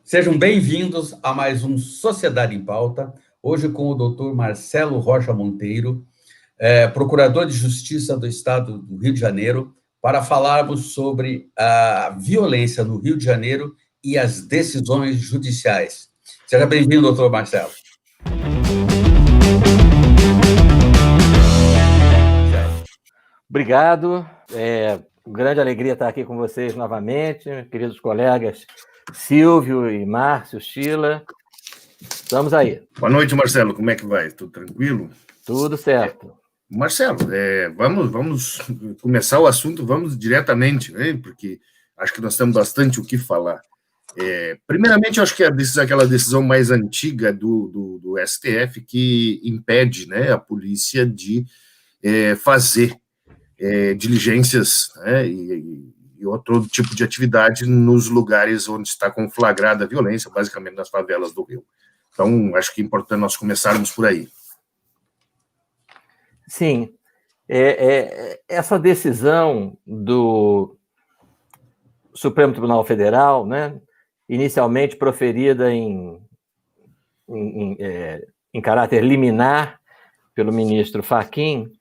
Sejam bem-vindos a mais um Sociedade em Pauta, hoje com o doutor Marcelo Rocha Monteiro, procurador de Justiça do Estado do Rio de Janeiro, para falarmos sobre a violência no Rio de Janeiro e as decisões judiciais. Seja bem-vindo, doutor Marcelo. Obrigado. Grande alegria estar aqui com vocês novamente, queridos colegas Silvio e Márcio, Sheila. Estamos aí. Boa noite, Marcelo. Como é que vai? Tudo tranquilo? Tudo certo. Marcelo, vamos começar o assunto, vamos diretamente, né? Porque acho que nós temos bastante o que falar. Primeiramente, eu acho que aquela decisão mais antiga do STF que impede, né, a polícia de fazer diligências, né, e outro tipo de atividade nos lugares onde está conflagrada a violência, basicamente nas favelas do Rio. Então, acho que é importante nós começarmos por aí. Sim. Essa decisão do Supremo Tribunal Federal, né, inicialmente proferida em caráter liminar pelo ministro Fachin,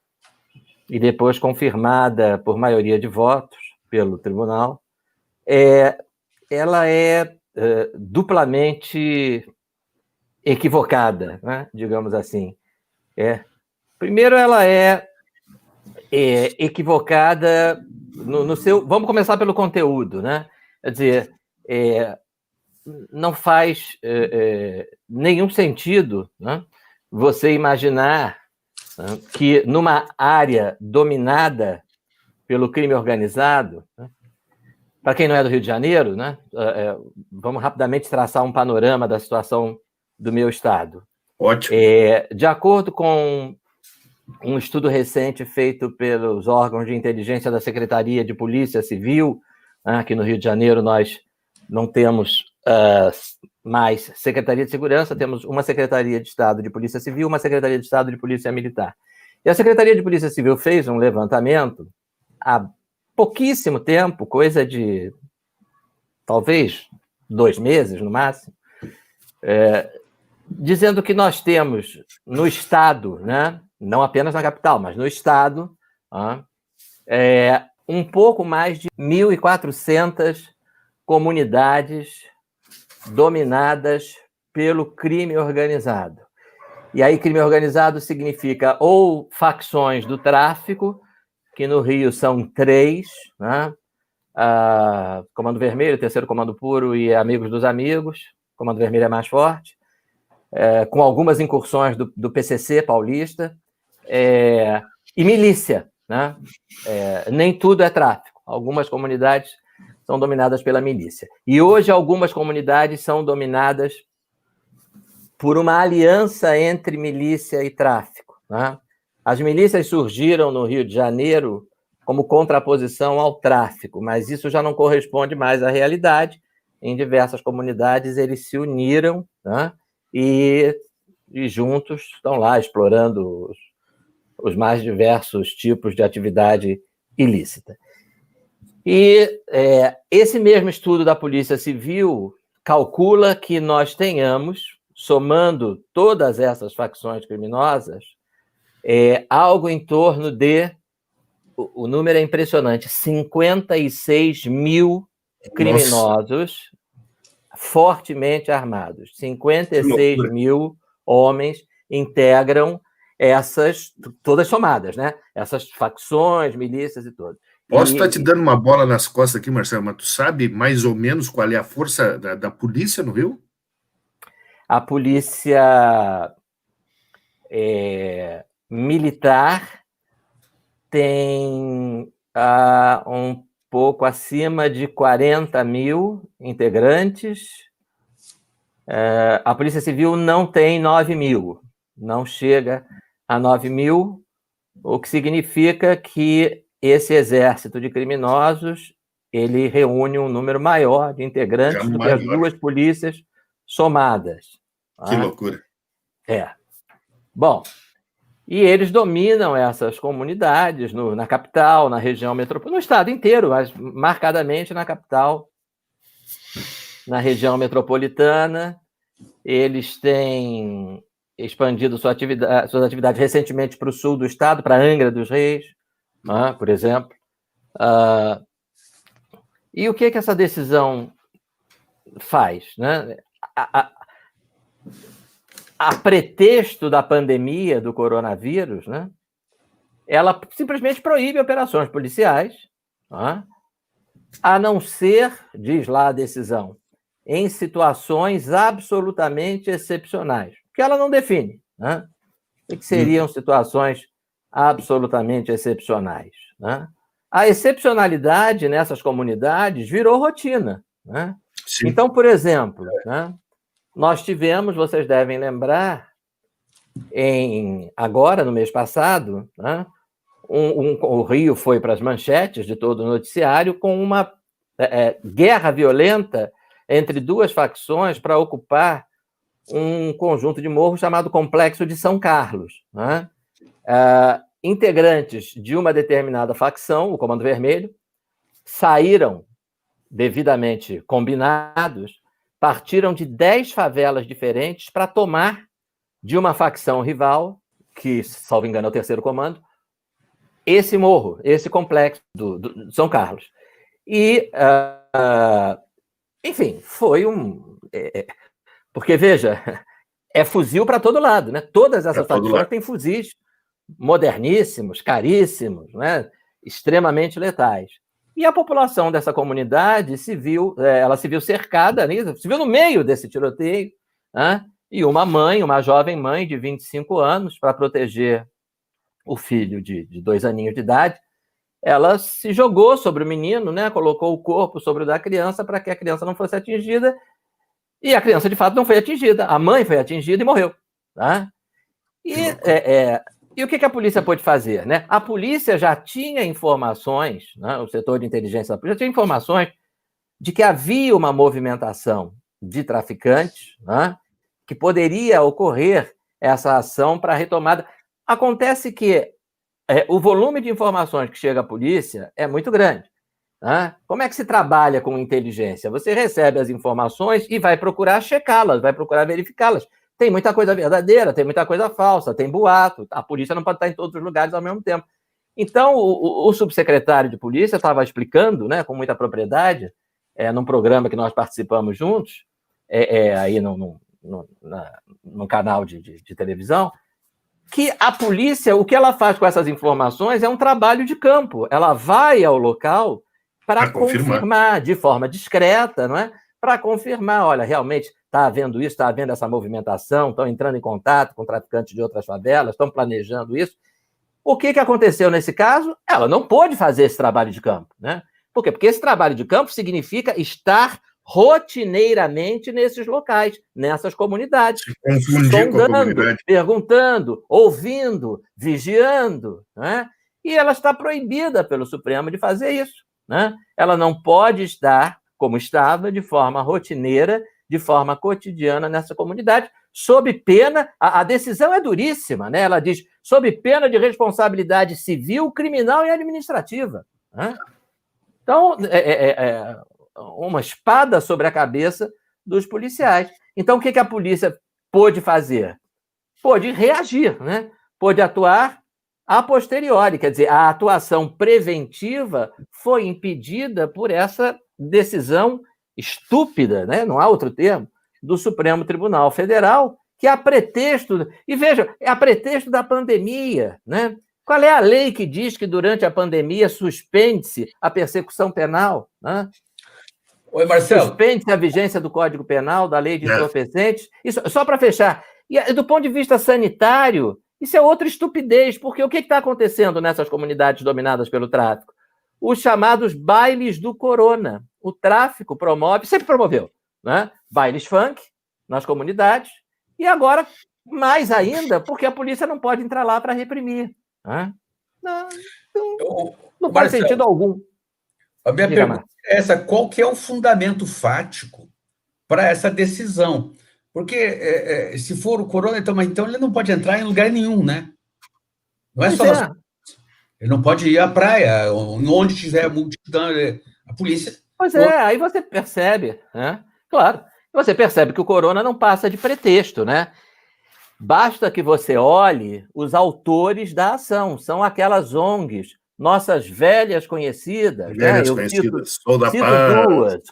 e depois confirmada por maioria de votos pelo tribunal, ela é duplamente equivocada, né? Digamos assim. Primeiro, ela é equivocada no seu... Vamos começar pelo conteúdo, né? Quer dizer, não faz nenhum sentido, né, você imaginar que numa área dominada pelo crime organizado, né, para quem não é do Rio de Janeiro, né, vamos rapidamente traçar um panorama da situação do meu estado. Ótimo. De acordo com um estudo recente feito pelos órgãos de inteligência da Secretaria de Polícia Civil, aqui no Rio de Janeiro nós não temos mais Secretaria de Segurança, temos uma Secretaria de Estado de Polícia Civil, uma Secretaria de Estado de Polícia Militar. E a Secretaria de Polícia Civil fez um levantamento há pouquíssimo tempo, coisa de talvez 2 meses no máximo, dizendo que nós temos no Estado, né, não apenas na capital, mas no Estado, um pouco mais de 1.400 comunidades dominadas pelo crime organizado. E aí, crime organizado significa ou facções do tráfico, que no Rio são 3, né? Comando Vermelho, Terceiro Comando Puro e Amigos dos Amigos. Comando Vermelho é mais forte, com algumas incursões do PCC paulista, e milícia, né? Nem tudo é tráfico. Algumas comunidades são dominadas pela milícia. E hoje algumas comunidades são dominadas por uma aliança entre milícia e tráfico, né? As milícias surgiram no Rio de Janeiro como contraposição ao tráfico, mas isso já não corresponde mais à realidade. Em diversas comunidades eles se uniram, né? e juntos estão lá explorando os mais diversos tipos de atividade ilícita. E esse mesmo estudo da Polícia Civil calcula que nós tenhamos, somando todas essas facções criminosas, algo em torno de, o número é impressionante, 56 mil criminosos fortemente armados. 56 mil homens integram essas, todas somadas, né? Essas facções, milícias e todas. Posso estar te dando uma bola nas costas aqui, Marcelo, mas tu sabe mais ou menos qual é a força da polícia no Rio? A polícia militar tem um pouco acima de 40 mil integrantes. A Polícia Civil não tem 9 mil, não chega a 9 mil, o que significa que esse exército de criminosos ele reúne um número maior de integrantes do que as 2 polícias somadas. Que loucura. Bom, e eles dominam essas comunidades na capital, na região metropolitana, no estado inteiro, mas marcadamente na capital. na região metropolitana. Eles têm expandido suas atividades recentemente para o sul do estado, para Angra dos Reis, né, por exemplo. E o que essa decisão faz? Né? A pretexto da pandemia do coronavírus, né, ela simplesmente proíbe operações policiais, né, a não ser, diz lá a decisão, em situações absolutamente excepcionais, que ela não define, né? O que seriam situações absolutamente excepcionais, né? A excepcionalidade nessas comunidades virou rotina, né? Então, por exemplo, né, nós tivemos, vocês devem lembrar, agora, no mês passado, né, o Rio foi para as manchetes de todo o noticiário com uma guerra violenta entre duas facções para ocupar um conjunto de morros chamado Complexo de São Carlos, né? Integrantes de uma determinada facção, o Comando Vermelho, saíram devidamente combinados, partiram de 10 favelas diferentes para tomar de uma facção rival, que, salvo engano, é o terceiro comando, esse morro, esse complexo do São Carlos. E, enfim, foi porque, veja, é fuzil para todo lado, né? Todas essas facções têm fuzis moderníssimos, caríssimos, né? Extremamente letais. E a população dessa comunidade se viu cercada, se viu no meio desse tiroteio, né? E uma jovem mãe de 25 anos, para proteger o filho de 2 aninhos de idade, ela se jogou sobre o menino, né? Colocou o corpo sobre o da criança para que a criança não fosse atingida, e a criança, de fato, não foi atingida. A mãe foi atingida e morreu. Tá? E o que a polícia pôde fazer? Né? A polícia já tinha informações, né? O setor de inteligência da polícia já tinha informações de que havia uma movimentação de traficantes, né? Que poderia ocorrer essa ação para a retomada. Acontece que o volume de informações que chega à polícia é muito grande. Né? Como é que se trabalha com inteligência? Você recebe as informações e vai procurar checá-las, vai procurar verificá-las. Tem muita coisa verdadeira, tem muita coisa falsa, tem boato. A polícia não pode estar em todos os lugares ao mesmo tempo. Então, o subsecretário de polícia estava explicando, né, com muita propriedade, num programa que nós participamos juntos, aí no canal de televisão, que a polícia, o que ela faz com essas informações é um trabalho de campo. Ela vai ao local para confirmar de forma discreta, não é? Para confirmar, olha, realmente está havendo isso, está havendo essa movimentação, estão entrando em contato com traficantes de outras favelas, estão planejando isso. O que aconteceu nesse caso? Ela não pôde fazer esse trabalho de campo, né? Por quê? Porque esse trabalho de campo significa estar rotineiramente nesses locais, nessas comunidades, sondando, perguntando, ouvindo, vigiando, né? E ela está proibida pelo Supremo de fazer isso, né? Ela não pode estar, como estava, de forma rotineira, de forma cotidiana nessa comunidade, sob pena, a decisão é duríssima, né? Ela diz, sob pena de responsabilidade civil, criminal e administrativa, né? Então, uma espada sobre a cabeça dos policiais. Então, o que a polícia pôde fazer? Pôde reagir, né? Pôde atuar a posteriori, quer dizer, a atuação preventiva foi impedida por essa decisão estúpida, né? Não há outro termo, do Supremo Tribunal Federal, que a pretexto... E veja, é a pretexto da pandemia, né? Qual é a lei que diz que durante a pandemia suspende-se a persecução penal, né? Oi, Marcelo. Suspende-se a vigência do Código Penal, da lei de entorpecentes. Isso, só para fechar. E do ponto de vista sanitário, isso é outra estupidez, porque o que está acontecendo nessas comunidades dominadas pelo tráfico? Os chamados bailes do corona. O tráfico promove, sempre promoveu, né? Bailes funk nas comunidades, e agora, mais ainda, porque a polícia não pode entrar lá para reprimir. Né? Não faz sentido algum. A minha pergunta é essa: qual que é o fundamento fático para essa decisão? Porque se for o corona, então ele não pode entrar em lugar nenhum, né? Não é só ele não pode ir à praia, onde tiver multidão, a polícia... Pois aí você percebe, né, Claro. Você percebe que o corona não passa de pretexto, né? Basta que você olhe os autores da ação, são aquelas ONGs, nossas velhas conhecidas, né? Eu cito duas,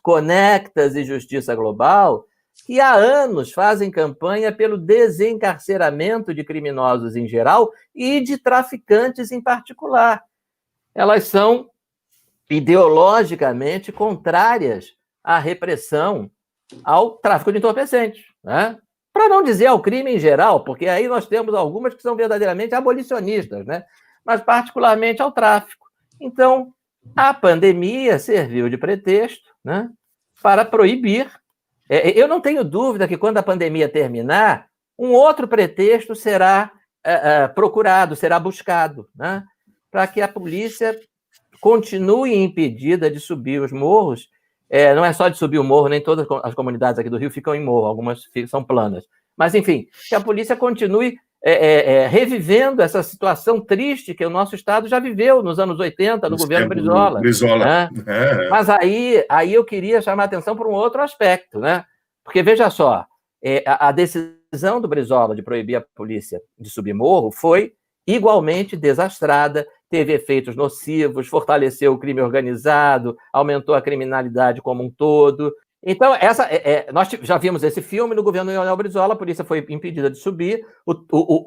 Conectas e Justiça Global, que há anos fazem campanha pelo desencarceramento de criminosos em geral e de traficantes em particular. Elas são ideologicamente contrárias à repressão ao tráfico de entorpecentes, né? Para não dizer ao crime em geral, porque aí nós temos algumas que são verdadeiramente abolicionistas, né? Mas particularmente ao tráfico. Então, a pandemia serviu de pretexto, né, para proibir. Eu não tenho dúvida que quando a pandemia terminar, um outro pretexto será procurado, será buscado, né, para que a polícia continue impedida de subir os morros. Não é só de subir o morro, nem todas as comunidades aqui do Rio ficam em morro, algumas são planas. Mas, enfim, que a polícia continue revivendo essa situação triste que o nosso Estado já viveu nos anos 80, no governo Brizola. Né? Mas aí eu queria chamar a atenção para um outro aspecto, né? Porque, veja só, a decisão do Brizola de proibir a polícia de subir morro foi igualmente desastrada, teve efeitos nocivos, fortaleceu o crime organizado, aumentou a criminalidade como um todo. Então, nós já vimos esse filme no governo Leonel Brizola, a polícia foi impedida de subir,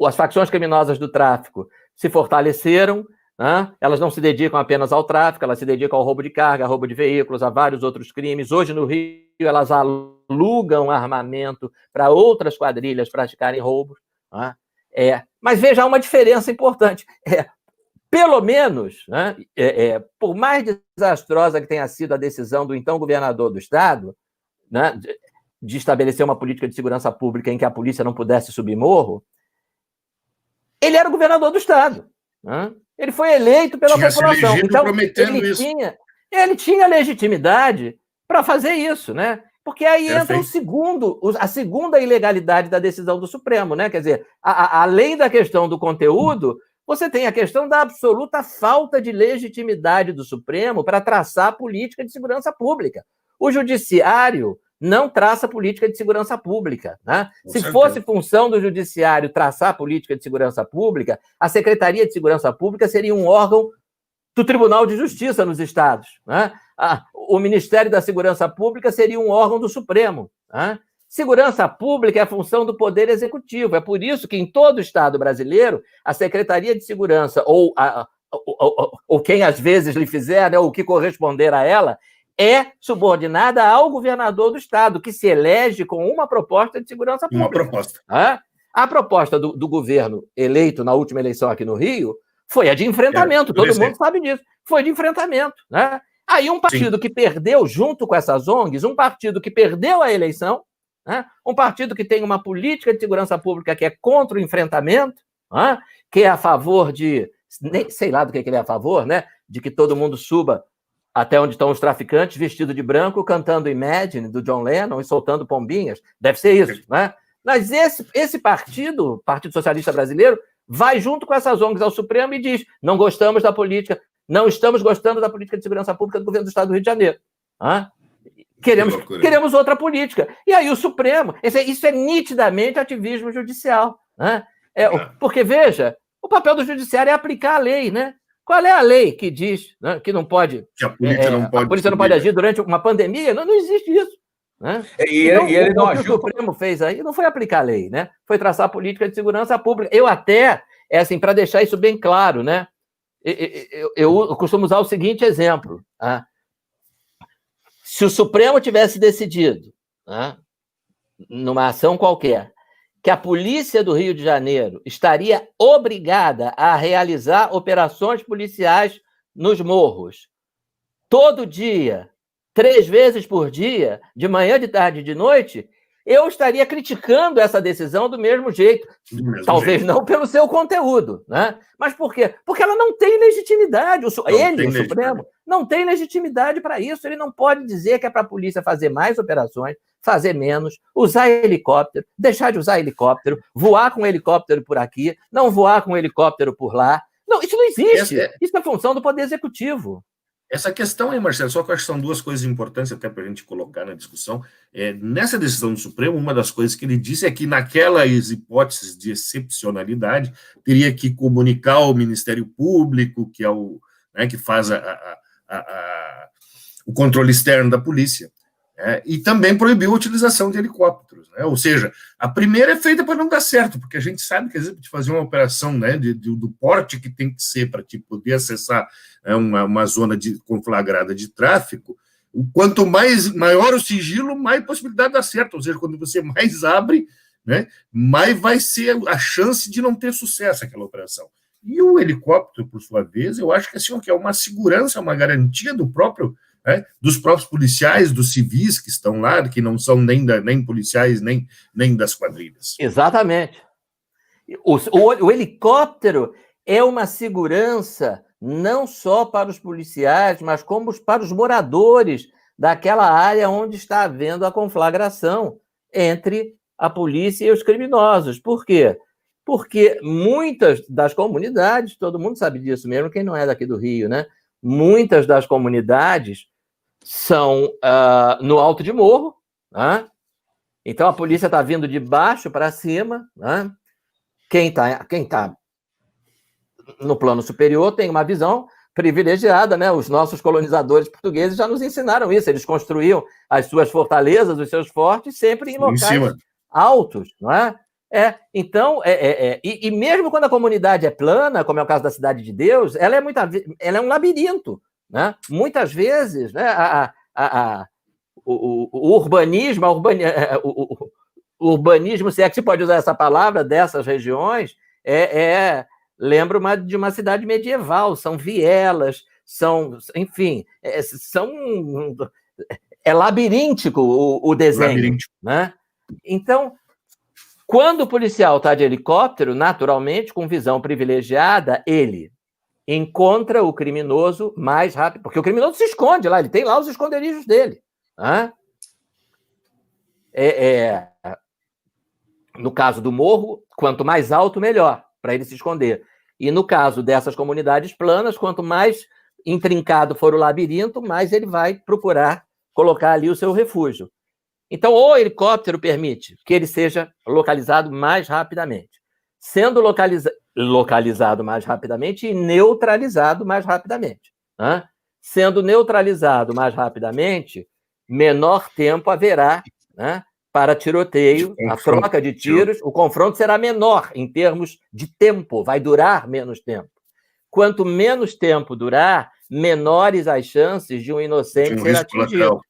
as facções criminosas do tráfico se fortaleceram, né? Elas não se dedicam apenas ao tráfico, elas se dedicam ao roubo de carga, roubo de veículos, a vários outros crimes. Hoje, no Rio, elas alugam armamento para outras quadrilhas praticarem roubos. Né? Mas veja, há uma diferença importante. Pelo menos, né, por mais desastrosa que tenha sido a decisão do então governador do Estado, né, de estabelecer uma política de segurança pública em que a polícia não pudesse subir morro, ele era o governador do Estado. Né? Ele foi eleito pela população. Então, ele tinha legitimidade para fazer isso, né? Porque aí entra a segunda ilegalidade da decisão do Supremo, né? Quer dizer, além da questão do conteúdo, você tem a questão da absoluta falta de legitimidade do Supremo para traçar a política de segurança pública. O Judiciário não traça política de segurança pública. Né? Se fosse função do Judiciário traçar a política de segurança pública, a Secretaria de Segurança Pública seria um órgão do Tribunal de Justiça nos estados. Né? O Ministério da Segurança Pública seria um órgão do Supremo. Né? Segurança pública é a função do Poder Executivo. É por isso que, em todo o Estado brasileiro, a Secretaria de Segurança, ou quem às vezes lhe fizer, né, o que corresponder a ela, é subordinada ao governador do Estado, que se elege com uma proposta de segurança pública. Uma proposta. A proposta do governo eleito na última eleição aqui no Rio foi a de enfrentamento, todo mundo sabe disso. Foi de enfrentamento. Né? Aí um partido que perdeu, junto com essas ONGs, um partido que perdeu a eleição, né? Um partido que tem uma política de segurança pública que é contra o enfrentamento, né? Que é a favor de... Nem sei lá do que ele é a favor, né? De que todo mundo suba até onde estão os traficantes, vestido de branco, cantando Imagine, do John Lennon, e soltando pombinhas. Deve ser isso, né? Mas esse partido, Partido Socialista Brasileiro, vai junto com essas ONGs ao Supremo e diz: não gostamos da política, não estamos gostando da política de segurança pública do governo do Estado do Rio de Janeiro. Queremos outra política. E aí o Supremo... Isso é nitidamente ativismo judicial. Né? Porque, veja, o papel do judiciário é aplicar a lei. Né? Qual é a lei que diz, né, que não pode... Que a polícia não pode agir durante uma pandemia? Não existe isso. Né? Então, ele não agiu. O que o Supremo fez aí não foi aplicar a lei, né? Foi traçar a política de segurança pública. Eu até, para deixar isso bem claro, né? Eu costumo usar o seguinte exemplo. Tá? Se o Supremo tivesse decidido, né, numa ação qualquer, que a polícia do Rio de Janeiro estaria obrigada a realizar operações policiais nos morros, todo dia, 3 vezes por dia, de manhã, de tarde e de noite, eu estaria criticando essa decisão do mesmo jeito. Talvez não pelo seu conteúdo, né? Mas por quê? Porque ela não tem legitimidade. O Supremo, não tem legitimidade para isso. Ele não pode dizer que é para a polícia fazer mais operações, fazer menos, usar helicóptero, deixar de usar helicóptero, voar com helicóptero por aqui, não voar com helicóptero por lá. Não, isso não existe. Isso é função do Poder Executivo. Essa questão aí, Marcelo, só que eu acho que são duas coisas importantes até para a gente colocar na discussão. Nessa decisão do Supremo, uma das coisas que ele disse é que naquelas hipóteses de excepcionalidade, teria que comunicar ao Ministério Público, que é o, né, que faz o controle externo da polícia, e também proibiu a utilização de helicópteros, né? Ou seja, a primeira é feita para não dar certo, porque a gente sabe que, às vezes, de fazer uma operação, né, do porte que tem que ser para poder acessar uma zona conflagrada de tráfico, quanto maior o sigilo, mais possibilidade de dar certo. Ou seja, quando você mais abre, né, mais vai ser a chance de não ter sucesso aquela operação. E o helicóptero, por sua vez, eu acho que, assim, que é uma segurança, uma garantia do próprio, dos próprios policiais, dos civis que estão lá, que não são nem policiais, nem das quadrilhas. Exatamente. O helicóptero é uma segurança não só para os policiais, mas como para os moradores daquela área onde está havendo a conflagração entre a polícia e os criminosos. Por quê? Porque muitas das comunidades, todo mundo sabe disso mesmo, quem não é daqui do Rio, né? Muitas das comunidades são no alto de morro, né? Então a polícia está vindo de baixo para cima, né? Quem tá no plano superior tem uma visão privilegiada, né? Os nossos colonizadores portugueses já nos ensinaram isso, eles construíam as suas fortalezas, os seus fortes, sempre em locais altos, não é? Então, e mesmo quando a comunidade é plana, como é o caso da Cidade de Deus, ela é um labirinto, né? Muitas vezes, né, o urbanismo, se é que se pode usar essa palavra, dessas regiões, lembra de uma cidade medieval, são vielas, enfim, é labiríntico o desenho. Labiríntico. Né? Então, quando o policial está de helicóptero, naturalmente, com visão privilegiada, ele encontra o criminoso mais rápido, porque o criminoso se esconde lá, ele tem lá os esconderijos dele. Né? No caso do morro, quanto mais alto, melhor, para ele se esconder. E no caso dessas comunidades planas, quanto mais intrincado for o labirinto, mais ele vai procurar colocar ali o seu refúgio. Então, o helicóptero permite que ele seja localizado mais rapidamente. Sendo localizado mais rapidamente e neutralizado mais rapidamente. Né? Sendo neutralizado mais rapidamente, menor tempo haverá, né, para tiroteio, a troca de tiros, o confronto será menor em termos de tempo, vai durar menos tempo. Quanto menos tempo durar, menores as chances de um inocente ser atingido.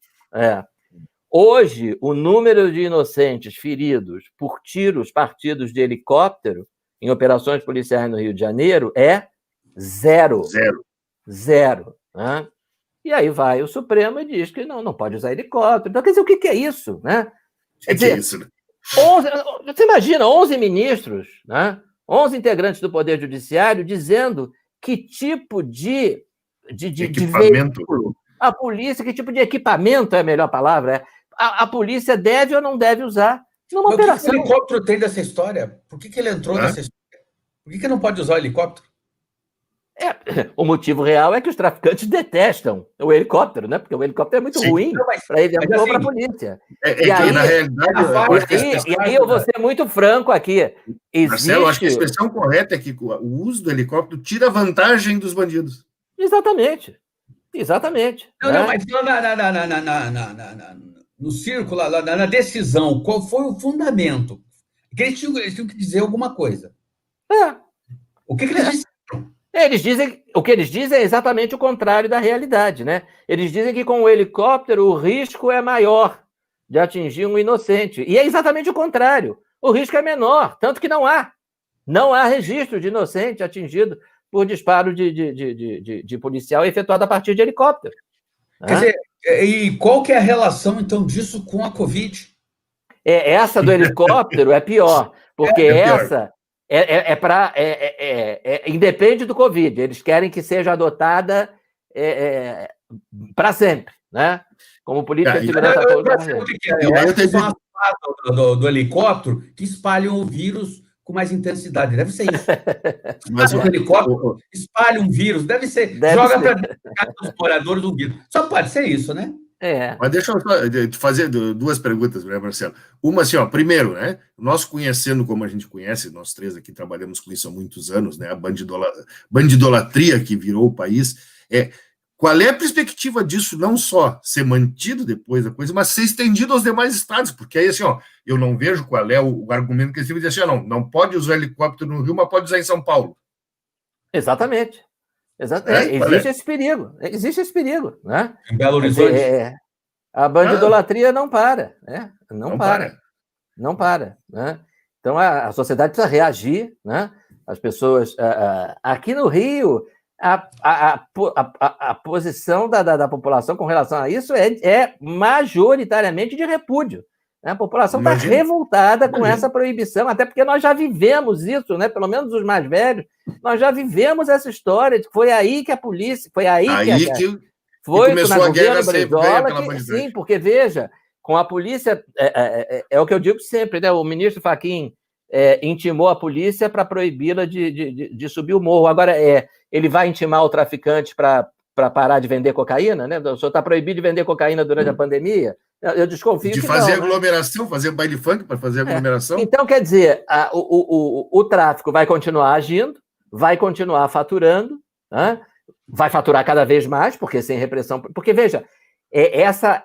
Hoje, o número de inocentes feridos por tiros partidos de helicóptero em operações policiais no Rio de Janeiro é zero. Né? E aí vai o Supremo e diz que não pode usar helicóptero. Então, quer dizer, o que é isso? Né? Quer dizer, isso, né? Você imagina 11 ministros, né? 11 integrantes do Poder Judiciário dizendo que tipo de veículo, a polícia, que tipo de equipamento é a melhor palavra, a polícia deve ou não deve usar numa operação. O que o helicóptero tem dessa história? Por que ele entrou nessa história? Por que não pode usar o helicóptero? O motivo real é que os traficantes detestam o helicóptero, né? Porque o helicóptero é muito ruim para ele ou para a polícia. Na realidade, e aí eu vou ser muito franco aqui. Marcelo, acho que a expressão correta é que o uso do helicóptero tira vantagem dos bandidos. Exatamente. Não, mas no círculo, na decisão, qual foi o fundamento? Que eles tinham que dizer alguma coisa. O que eles disseram? O que eles dizem é exatamente o contrário da realidade, né? Eles dizem que com o helicóptero o risco é maior de atingir um inocente. E é exatamente o contrário. O risco é menor, tanto que não há registro de inocente atingido por disparo de policial efetuado a partir de helicóptero. Quer dizer, e qual que é a relação, então, disso com a Covid? Essa do helicóptero é pior, porque essa independe do Covid. Eles querem que seja adotada para sempre, né? Como política de segurança pública. São as do helicóptero que espalham o vírus com mais intensidade. Deve ser isso. Mas Um helicóptero espalha um vírus. Deve ser. Joga para dentro dos moradores um vírus. Só pode ser isso, né? Mas deixa eu só te fazer duas perguntas, né, Marcelo? Uma assim, ó, primeiro, né? Nós conhecendo como a gente conhece, nós três aqui trabalhamos com isso há muitos anos, né? A bandidolatria que virou o país. Qual é a perspectiva disso não só ser mantido depois da coisa, mas ser estendido aos demais estados? Porque aí, assim, ó, eu não vejo qual é o argumento que eles dizem assim, não pode usar helicóptero no Rio, mas pode usar em São Paulo. Exatamente. Existe esse perigo. Existe esse perigo, né? Em Belo Horizonte. A bandidolatria não para, né? Não para, né? Então, a sociedade precisa reagir, né? As pessoas... aqui no Rio, a posição da população com relação a isso é majoritariamente de repúdio. Né? A população está revoltada com essa proibição, até porque nós já vivemos isso, né? Pelo menos os mais velhos, nós já vivemos essa história, foi aí que a polícia... Foi aí que começou a guerra sim, porque, veja, com a polícia... É o que eu digo sempre, né? O ministro Fachin intimou a polícia para proibi-la de subir o morro. Agora, ele vai intimar o traficante para parar de vender cocaína, né? O senhor está proibido de vender cocaína durante a pandemia? Eu desconfio de fazer aglomeração, né? Fazer baile funk para fazer aglomeração. Então, quer dizer, o tráfico vai continuar agindo, vai continuar faturando, né? Vai faturar cada vez mais, porque sem repressão... Porque, veja, essa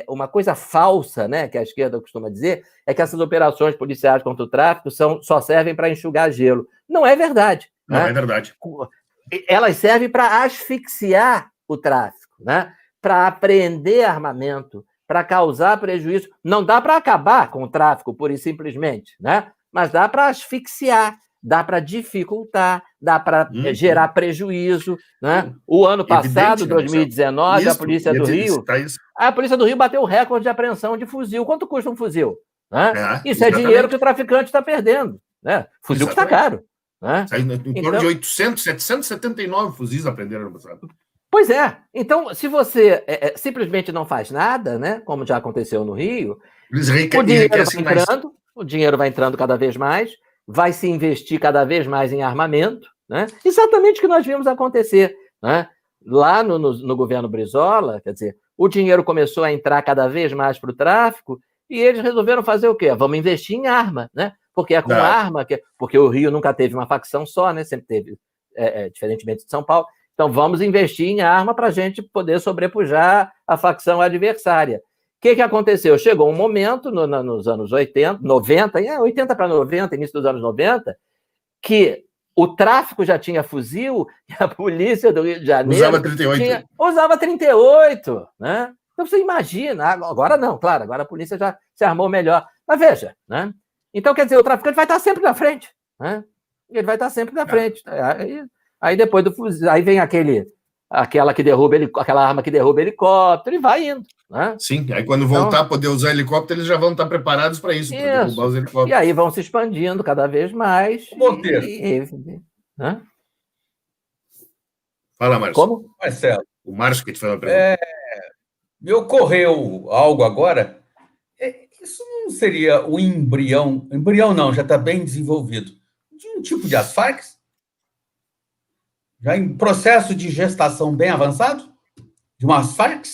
uma coisa falsa, né, que a esquerda costuma dizer, é que essas operações policiais contra o tráfico só servem para enxugar gelo. Não é verdade. Não é verdade. Elas servem para asfixiar o tráfico, né? Para apreender armamento, para causar prejuízo. Não dá para acabar com o tráfico, pura e simplesmente, né? Mas dá para asfixiar, dá para dificultar, dá para gerar prejuízo, né? O ano passado, 2019, a Polícia do Rio... A Polícia do Rio bateu o recorde de apreensão de fuzil. Quanto custa um fuzil? Né? Isso é dinheiro que o traficante está perdendo, né? Fuzil que está caro. Né? Em torno de 800, 779 fuzis apreenderam no passado. Pois é. Então, se você simplesmente não faz nada, né, como já aconteceu no Rio, o dinheiro vai entrando cada vez mais, vai se investir cada vez mais em armamento, né? Exatamente o que nós vimos acontecer, né? Lá no governo Brizola, quer dizer, o dinheiro começou a entrar cada vez mais para o tráfico e eles resolveram fazer o quê? Vamos investir em arma, né? Porque é com arma, porque o Rio nunca teve uma facção só, né? Sempre teve, diferentemente de São Paulo. Então, vamos investir em arma para a gente poder sobrepujar a facção adversária. O que aconteceu? Chegou um momento, nos anos 80, 90, 80 para 90, início dos anos 90, que o tráfico já tinha fuzil e a polícia do Rio de Janeiro... Usava 38, né? Então, você imagina, agora não, claro, agora a polícia já se armou melhor. Mas veja, né? Então, quer dizer, o traficante vai estar sempre na frente, né? Ele vai estar sempre na frente. Aí depois do fuzil, aí vem aquela arma que derruba helicóptero e vai indo, né? Sim, aí quando voltar a poder usar helicóptero, eles já vão estar preparados para isso, para derrubar os helicópteros. E aí vão se expandindo cada vez mais. Monteiro. Né? Fala, Márcio. Como? Marcelo. O Márcio que te faz uma pergunta. Me ocorreu algo agora. Isso não seria o embrião não, já está bem desenvolvido, de um tipo de as Farc? Já em processo de gestação bem avançado? De umas Farc?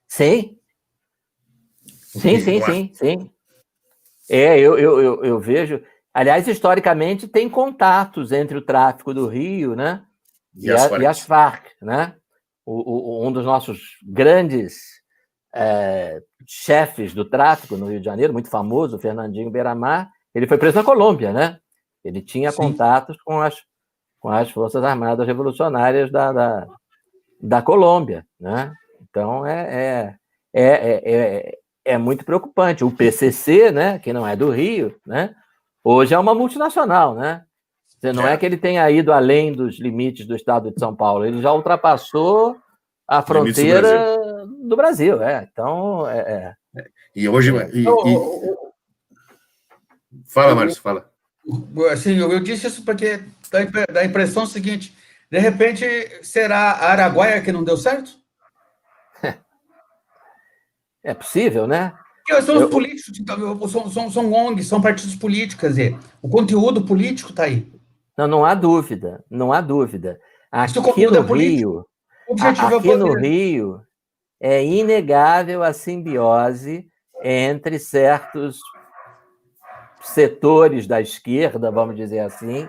Sim. Sim. Eu vejo... Aliás, historicamente, tem contatos entre o tráfico do Rio, né, e as Farc, né? Um dos nossos grandes chefes do tráfico no Rio de Janeiro, muito famoso, o Fernandinho Beiramar, ele foi preso na Colômbia, né? Ele tinha contatos com as Forças Armadas Revolucionárias da Colômbia, né? Então, é muito preocupante. O PCC, né, que não é do Rio, né, hoje é uma multinacional, né? Não é que ele tenha ido além dos limites do estado de São Paulo, ele já ultrapassou a fronteira do Brasil. Então, E hoje... Fala, Márcio, fala. Assim, eu disse isso porque dá a impressão seguinte, de repente, será a Araguaia que não deu certo? É possível, né? São os políticos, são ONGs, são partidos políticos, quer dizer, o conteúdo político está aí. Não há dúvida, não há dúvida. Aqui no Rio é inegável a simbiose entre certos setores da esquerda, vamos dizer assim,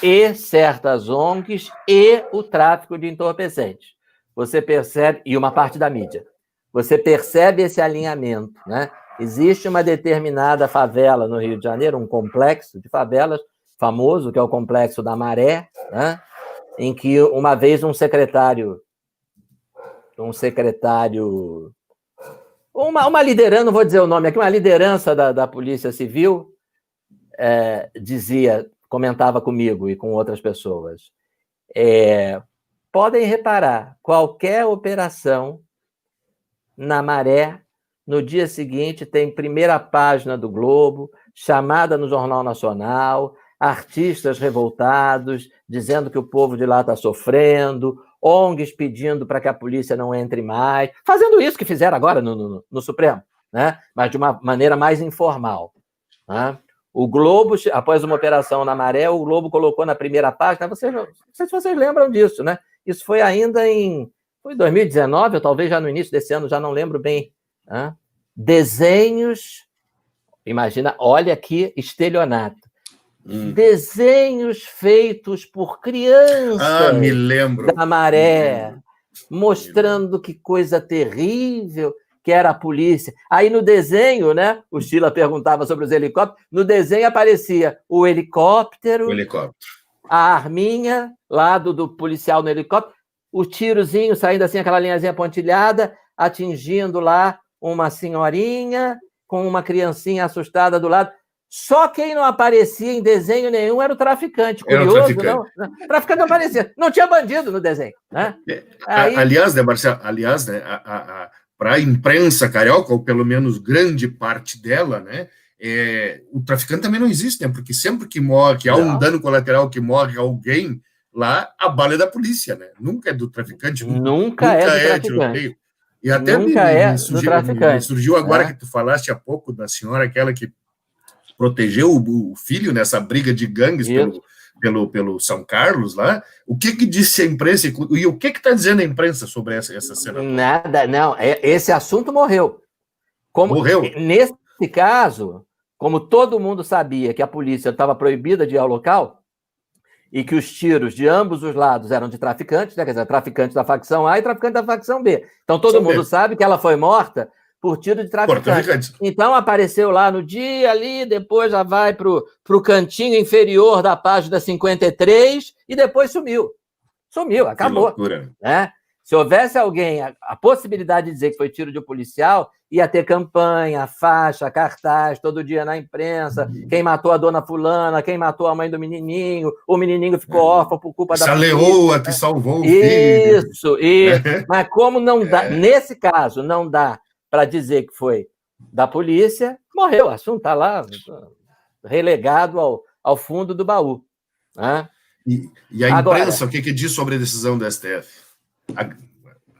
e certas ONGs e o tráfico de entorpecentes. Você percebe, e uma parte da mídia, você percebe esse alinhamento, né? Existe uma determinada favela no Rio de Janeiro, um complexo de favelas famoso, que é o Complexo da Maré, né? Em que uma vez uma liderança, não vou dizer o nome aqui, uma liderança da Polícia Civil comentava comigo e com outras pessoas, podem reparar, qualquer operação na Maré, no dia seguinte tem primeira página do Globo, chamada no Jornal Nacional, artistas revoltados, dizendo que o povo de lá está sofrendo, ONGs pedindo para que a polícia não entre mais, fazendo isso que fizeram agora no Supremo, né? Mas de uma maneira mais informal. Né? O Globo, após uma operação na Maré, o Globo colocou na primeira página, não sei se vocês lembram disso, né? Isso foi ainda foi 2019, ou talvez já no início desse ano, já não lembro bem. Né? Desenhos, imagina, olha aqui, estelionato. Desenhos feitos por crianças me lembro. da Maré, mostrando que coisa terrível que era a polícia. Aí no desenho, né, o Sheila perguntava sobre os helicópteros, no desenho aparecia o helicóptero, a arminha lá do policial no helicóptero, o tirozinho saindo assim, aquela linhazinha pontilhada, atingindo lá uma senhorinha com uma criancinha assustada do lado. Só quem não aparecia em desenho nenhum era o traficante. Curioso, era o traficante. Não? O traficante não aparecia. Não tinha bandido no desenho. Né? Aí... Aliás, né, Marcelo, para a imprensa carioca, ou pelo menos grande parte dela, né, o traficante também não existe, né, porque sempre que há um dano colateral, que morre alguém, lá a bala é da polícia, né? Nunca é do traficante. Nunca é do traficante. Tiroteio. E até me surgiu agora que tu falaste há pouco da senhora, aquela que protegeu o filho nessa briga de gangues pelo São Carlos lá. O que disse a imprensa e o que está dizendo a imprensa sobre essa cena? Nada, não. Esse assunto morreu. Morreu. Nesse caso, como todo mundo sabia que a polícia estava proibida de ir ao local e que os tiros de ambos os lados eram de traficantes, né? Quer dizer, traficante da facção A e traficante da facção B. Então todo mundo sabe que ela foi morta por tiro de traficante. Então, apareceu lá no dia ali, depois já vai para o cantinho inferior da página 53 e depois sumiu. Sumiu, acabou. Que loucura. Né? Se houvesse alguém, a possibilidade de dizer que foi tiro de um policial, ia ter campanha, faixa, cartaz, todo dia na imprensa, quem matou a dona fulana, quem matou a mãe do menininho, o menininho ficou órfão por culpa da polícia. Essa leoa que salvou o filho. Isso. Mas como não dá, nesse caso, não dá para dizer que foi da polícia, morreu. O assunto está lá, relegado ao fundo do baú. Né? E a imprensa, o que diz sobre a decisão do STF?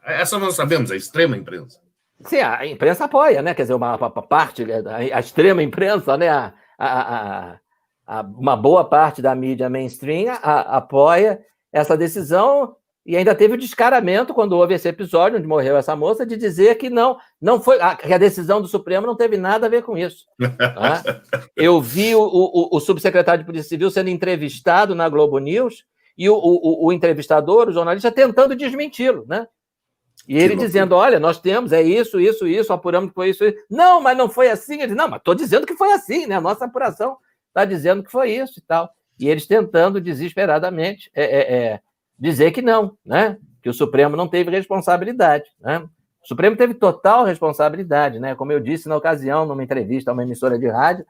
Essa nós sabemos, a extrema imprensa. Sim, a imprensa apoia, né? Quer dizer, uma parte, a extrema imprensa, né? Uma boa parte da mídia mainstream apoia essa decisão. E ainda teve o descaramento, quando houve esse episódio onde morreu essa moça, de dizer que não foi, que a decisão do Supremo não teve nada a ver com isso. Tá? Eu vi o subsecretário de Polícia Civil sendo entrevistado na Globo News e o entrevistador, o jornalista, tentando desmenti-lo, né? E ele dizendo, olha, nós temos, isso, apuramos que foi isso. Não, mas não foi assim. Ele disse, não, mas estou dizendo que foi assim, né? A nossa apuração está dizendo que foi isso e tal. E eles tentando desesperadamente dizer que não, né? Que o Supremo não teve responsabilidade, né? O Supremo teve total responsabilidade, né? Como eu disse na ocasião, numa entrevista a uma emissora de rádio,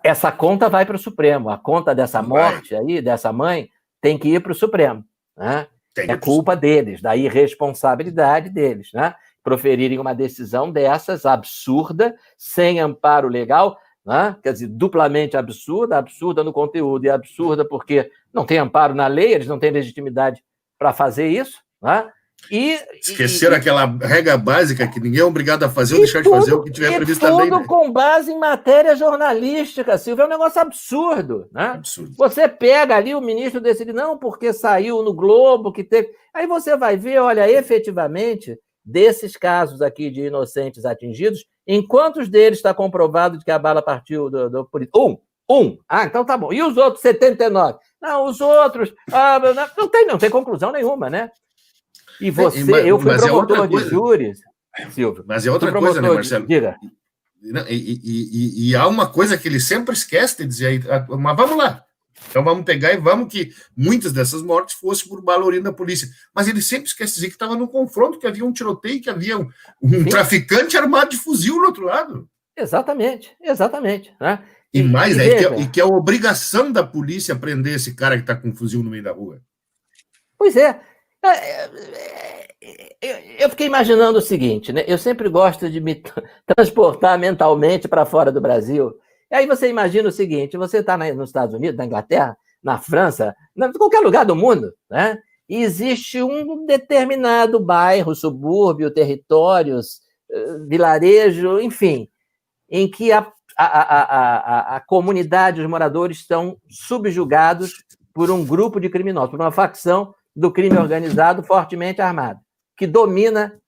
essa conta vai para o Supremo. A conta dessa morte aí, dessa mãe, tem que ir para o Supremo, né? É culpa deles, da irresponsabilidade deles, né? Proferirem uma decisão dessas, absurda, sem amparo legal, né? Quer dizer, duplamente absurda no conteúdo e absurda porque não tem amparo na lei, eles não têm legitimidade para fazer isso, né? Esqueceram aquela regra básica que ninguém é obrigado a fazer ou deixar de fazer o que tiver previsto na lei. Tudo com base em matéria jornalística, Silvio. É um negócio absurdo, né? Absurdo. Você pega ali, o ministro decide, não, porque saiu no Globo, que teve... Aí você vai ver, olha, efetivamente, desses casos aqui de inocentes atingidos, em quantos deles está comprovado de que a bala partiu do polícia? Um. Ah, então tá bom. E os outros 79? Não, os outros... não tem conclusão nenhuma, né? E eu fui promotor de júris, Silvio. Mas é outra coisa, né, Marcelo? Diga. E há uma coisa que ele sempre esquece de dizer aí, mas vamos lá. Então vamos pegar e vamos que muitas dessas mortes fossem por bala da polícia. Mas ele sempre esquece de dizer que estava num confronto, que havia um tiroteio, que havia um traficante armado de fuzil no outro lado. Exatamente. Né? E que é a obrigação da polícia prender esse cara que está com um fuzil no meio da rua. Pois é. Eu fiquei imaginando o seguinte, né? Eu sempre gosto de me transportar mentalmente para fora do Brasil. E aí você imagina o seguinte: você está nos Estados Unidos, na Inglaterra, na França, em qualquer lugar do mundo, né? E existe um determinado bairro, subúrbio, territórios, vilarejo, enfim, em que a comunidade, os moradores estão subjugados por um grupo de criminosos, por uma facção do crime organizado fortemente armado, que domina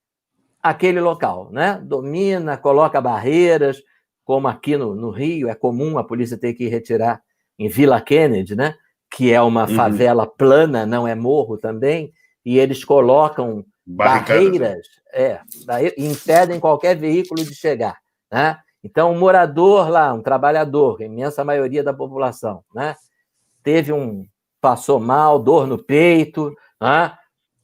aquele local, né? Domina, coloca barreiras, como aqui no Rio é comum a polícia ter que retirar em Vila Kennedy, né? Que é uma favela plana, não é morro também, e eles colocam barreiras e impedem qualquer veículo de chegar, né? Então, um morador lá, um trabalhador, a imensa maioria da população, né? Passou mal, dor no peito, né?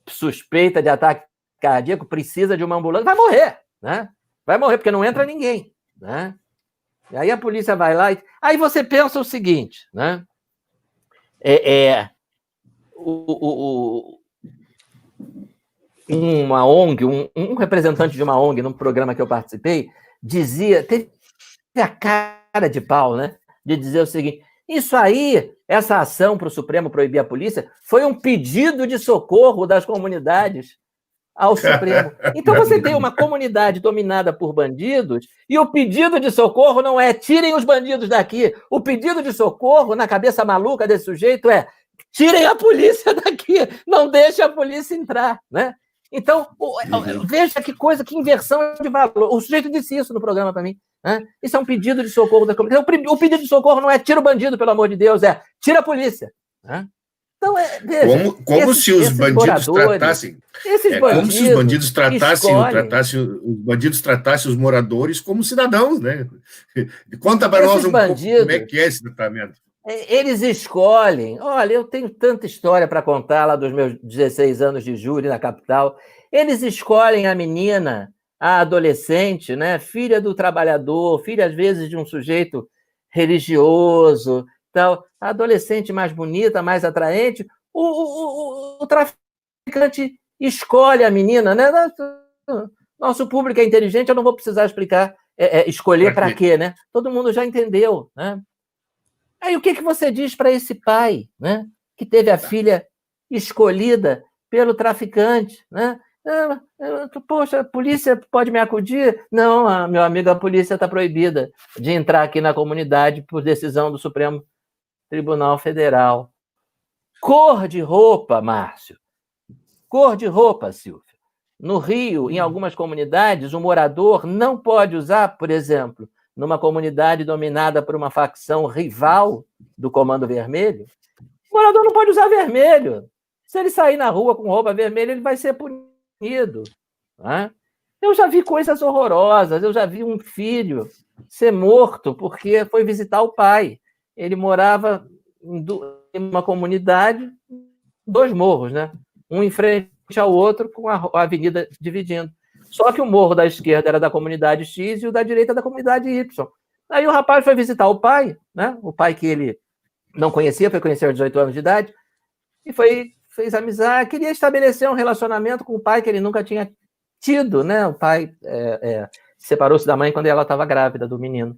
Suspeita de ataque cardíaco, precisa de uma ambulância, vai morrer, né? Vai morrer, porque não entra ninguém, né? E aí a polícia vai lá e... Aí você pensa o seguinte, né? Uma ONG, um representante de uma ONG, num programa que eu participei, teve a cara de pau, né? De dizer o seguinte: isso aí, essa ação para o Supremo proibir a polícia, foi um pedido de socorro das comunidades ao Supremo. Então você tem uma comunidade dominada por bandidos e o pedido de socorro não é tirem os bandidos daqui. O pedido de socorro, na cabeça maluca desse sujeito, é tirem a polícia daqui, não deixe a polícia entrar, né? Então, veja que coisa, que inversão de valor. O sujeito disse isso no programa para mim. Né? Isso é um pedido de socorro da comunidade. O pedido de socorro não é tira o bandido, pelo amor de Deus, é tira a polícia. Né? Então, veja, como se os bandidos tratassem. Como se os bandidos tratassem os moradores como cidadãos, né? Conta para nós um pouco como é que é esse tratamento. Eles escolhem. Olha, eu tenho tanta história para contar lá dos meus 16 anos de júri na capital. Eles escolhem a menina, a adolescente, né? Filha do trabalhador, filha, às vezes, de um sujeito religioso, tal. A adolescente mais bonita, mais atraente. O traficante escolhe a menina, né? Nosso público é inteligente, eu não vou precisar explicar, escolher para quê, né? Todo mundo já entendeu, né? Aí o que você diz para esse pai, né, que teve a filha escolhida pelo traficante, né? Poxa, a polícia pode me acudir? Não, meu amigo, a polícia está proibida de entrar aqui na comunidade por decisão do Supremo Tribunal Federal. Cor de roupa, Márcio. Cor de roupa, Silvio. No Rio, em algumas comunidades, o morador não pode usar, por exemplo, numa comunidade dominada por uma facção rival do Comando Vermelho, o morador não pode usar vermelho. Se ele sair na rua com roupa vermelha, ele vai ser punido. Né? Eu já vi coisas horrorosas. Eu já vi um filho ser morto porque foi visitar o pai. Ele morava em uma comunidade, 2 morros, né? Um em frente ao outro, com a avenida dividindo. Só que o morro da esquerda era da comunidade X e o da direita da comunidade Y. Aí o rapaz foi visitar o pai, né? O pai que ele não conhecia, foi conhecer aos 18 anos de idade, e fez amizade, queria estabelecer um relacionamento com o pai que ele nunca tinha tido, né? O pai separou-se da mãe quando ela estava grávida do menino.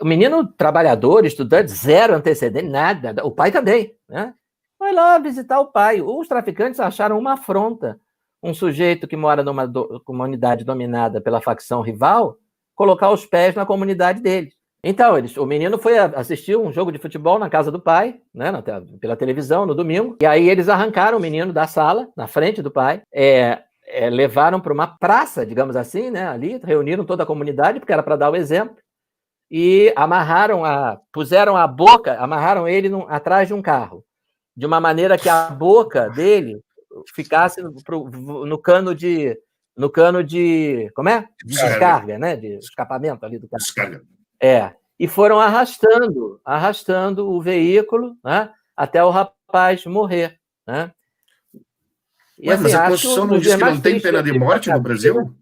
O menino, trabalhador, estudante, 0 antecedente, nada. O pai também, né? Foi lá visitar o pai. Os traficantes acharam uma afronta um sujeito que mora numa comunidade dominada pela facção rival colocar os pés na comunidade dele. Então, o menino foi assistir um jogo de futebol na casa do pai, né, pela televisão, no domingo, e aí eles arrancaram o menino da sala, na frente do pai, levaram para uma praça, digamos assim, né, ali, reuniram toda a comunidade, porque era para dar o exemplo, e amarraram ele atrás de um carro, de uma maneira que a boca dele ficasse no cano de como é? De descarga, né, de escapamento ali do carro. Descarga. E foram arrastando o veículo, né, até o rapaz morrer, né? E, mas a Constituição não diz que não tem pena de morte no Brasil?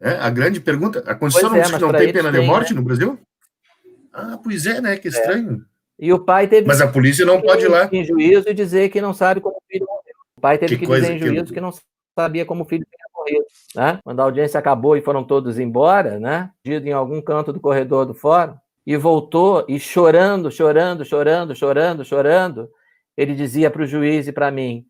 A grande pergunta, a Constituição não diz que não tem pena de morte no Brasil? Ah, pois é, né? Que estranho. E o pai teve mas a polícia não pode ir lá em juízo e dizer que não sabe como o filho morreu. O pai teve que dizer em juízo que não sabia como o filho tinha morrido, né? Quando a audiência acabou e foram todos embora, né? Em algum canto do corredor do fórum, e voltou, e chorando, ele dizia para o juiz e para mim: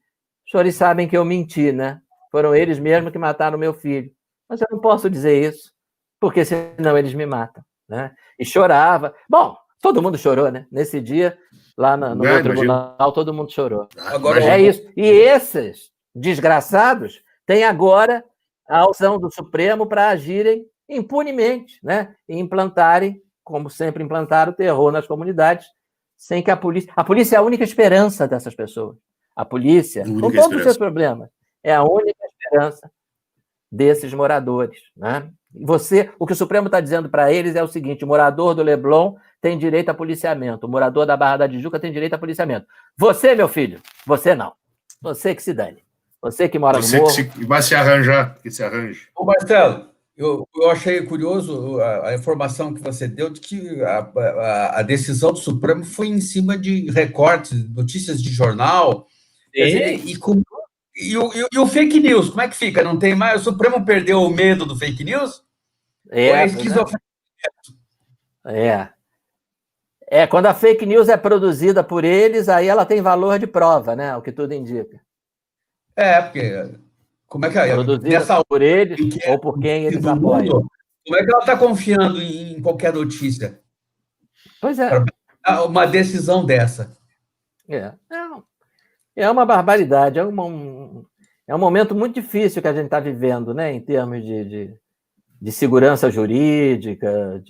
os senhores sabem que eu menti, né? Foram eles mesmos que mataram meu filho. Mas eu não posso dizer isso, porque senão eles me matam, né? E chorava. Bom, todo mundo chorou, né? Nesse dia, lá no meu tribunal, todo mundo chorou. Agora, é isso. E esses desgraçados têm agora a opção do Supremo para agirem impunemente, né? E implantarem, como sempre implantaram, o terror nas comunidades, sem que a polícia... A polícia é a única esperança dessas pessoas. A polícia, com todos os seus problemas, é a única esperança desses moradores, né? O que o Supremo está dizendo para eles é o seguinte: o morador do Leblon tem direito a policiamento, o morador da Barra da Tijuca tem direito a policiamento. Você, meu filho, você não. Você que se dane. Você que mora no morro. Você que vai se arranjar, que se arranje. Ô, Marcelo, eu achei curioso a informação que você deu de que a decisão do Supremo foi em cima de recortes, notícias de jornal. Quer dizer, e o fake news, como é que fica? Não tem mais? O Supremo perdeu o medo do fake news? Quando a fake news é produzida por eles, aí ela tem valor de prova, né? O que tudo indica. Porque como é que é? Produzida por eles ou por quem eles apoiam. Como é que ela está confiando em qualquer notícia? Pois é. Uma decisão dessa. É uma barbaridade, é um momento muito difícil que a gente está vivendo, né, em termos de segurança jurídica,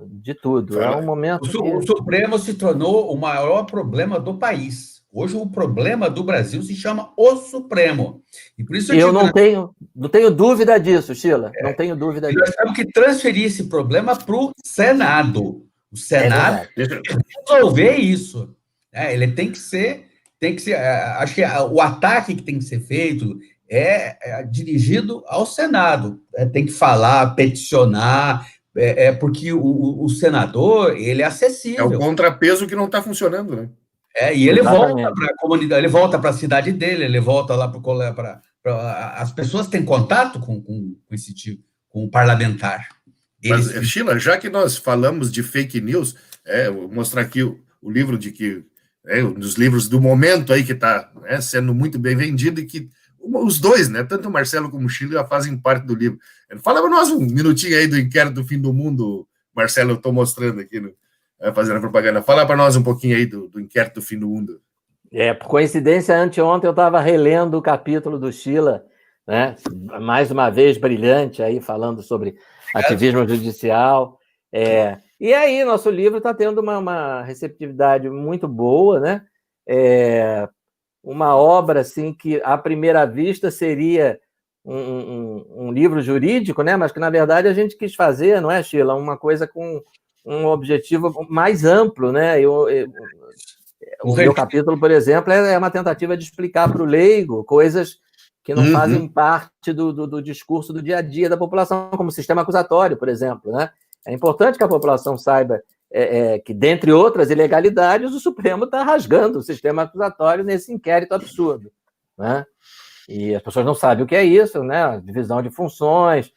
de tudo. É um momento o Supremo se tornou o maior problema do país. Hoje o problema do Brasil se chama o Supremo. E por isso eu não tenho dúvida disso, Sheila. Não tenho dúvida disso. Nós temos que transferir esse problema para o Senado. O Senado tem que resolver isso. Ele tem que ser. Acho que o ataque que tem que ser feito é dirigido ao Senado. Tem que falar, peticionar, porque o senador, ele é acessível. É o contrapeso que não está funcionando, né? E ele volta para a comunidade, ele volta para a cidade dele, ele volta lá para as pessoas têm contato com esse tipo, com o parlamentar. Mas, Sheila, já que nós falamos de fake news, vou mostrar aqui o livro um dos livros do momento aí que está sendo muito bem vendido e que os dois, né, tanto o Marcelo como o Sheila, já fazem parte do livro. Fala para nós um minutinho aí do Inquérito do Fim do Mundo, Marcelo, eu estou mostrando aqui, fazendo propaganda. Fala para nós um pouquinho aí do Inquérito do Fim do Mundo. Por coincidência, anteontem eu estava relendo o capítulo do Sheila, né, mais uma vez brilhante aí, falando sobre ativismo judicial. E aí, nosso livro está tendo uma receptividade muito boa, né? Uma obra assim que, à primeira vista, seria um livro jurídico, né? Mas que, na verdade, a gente quis fazer, não é, Sheila? Uma coisa com um objetivo mais amplo, né? O meu capítulo, por exemplo, é uma tentativa de explicar para o leigo coisas que não fazem parte do discurso do dia a dia da população, como o sistema acusatório, por exemplo, né? É importante que a população saiba que, dentre outras ilegalidades, o Supremo está rasgando o sistema acusatório nesse inquérito absurdo, né? E as pessoas não sabem o que é isso, né? Divisão de funções,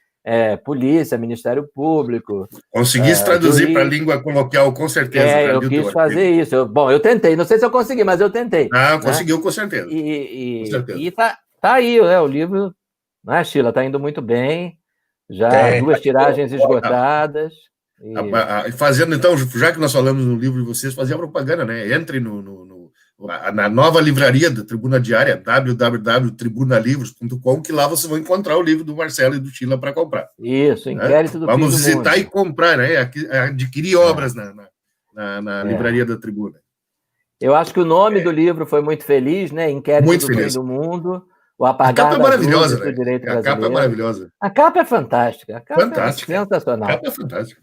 polícia, Ministério Público. Conseguisse traduzir para a língua coloquial, com certeza. Eu quis fazer isso. Eu tentei. Não sei se eu consegui, mas eu tentei. Conseguiu, com certeza. E Tá aí, o livro, né, Sheila? Está indo muito bem, já 2 tiragens esgotadas. Fazendo, então, já que nós falamos no livro de vocês, fazer a propaganda, né? Entre na nova livraria da Tribuna Diária, www.tribunalivros.com, que lá vocês vão encontrar o livro do Marcelo e do Sheila para comprar. Isso, Inquérito do Vamos Fim do visitar Mundo. E comprar, né? Adquirir obras na livraria da Tribuna. Eu acho que o nome do livro foi muito feliz, né? Inquérito muito do feliz. Fim do Mundo, o apagar das luzes do direito brasileiro. A capa é maravilhosa. A capa é fantástica. A capa fantástica. É sensacional. A capa é fantástica.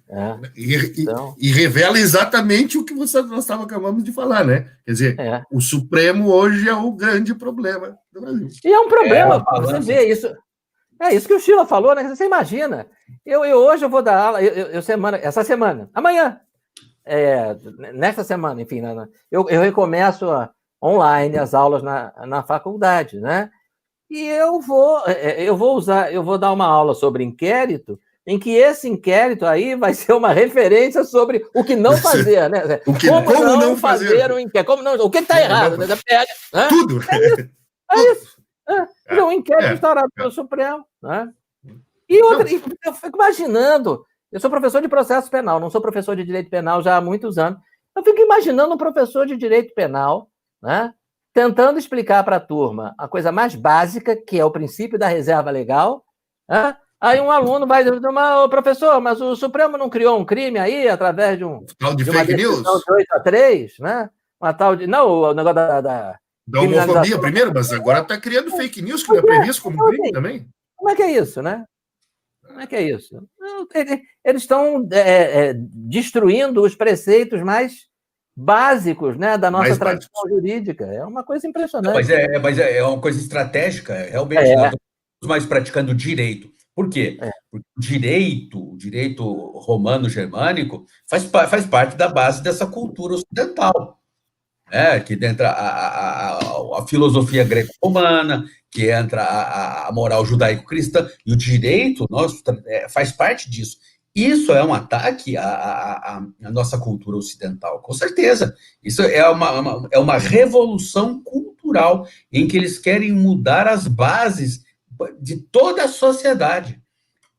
E revela exatamente o que nós acabamos de falar, né? Quer dizer, o Supremo hoje é o grande problema do Brasil. E é um problema, você vê isso. É isso que o Sheila falou, né? Você imagina. Hoje eu vou dar aula, essa semana, amanhã, nesta semana, enfim, eu recomeço online as aulas na faculdade, né? E eu vou dar uma aula sobre inquérito, em que esse inquérito aí vai ser uma referência sobre o que não fazer, né? Como não fazer um inquérito, o que está errado, né? Tudo. É isso. Um inquérito instaurado pelo Supremo, né? E eu fico imaginando, eu sou professor de processo penal, não sou professor de direito penal já há muitos anos, eu fico imaginando um professor de direito penal, né, tentando explicar para a turma a coisa mais básica, que é o princípio da reserva legal, né? Aí um aluno vai dizer, professor, mas o Supremo não criou um crime aí através de tal de fake news? De 8-3, né? Uma tal de... Não, o negócio da homofobia primeiro, mas agora está criando fake news que não é previsto como crime também. Como é que é isso, né? Como é que é isso? Eles estão destruindo os preceitos mais básicos, né, da nossa tradição jurídica. É uma coisa impressionante. Não, mas é uma coisa estratégica, realmente. Nós estamos mais praticando direito. Por quê? Porque o direito romano-germânico faz parte da base dessa cultura ocidental. Que entra a filosofia greco-romana, que entra a moral judaico-cristã, e o direito nosso faz parte disso. Isso é um ataque à nossa cultura ocidental, com certeza. Isso é uma revolução cultural em que eles querem mudar as bases de toda a sociedade.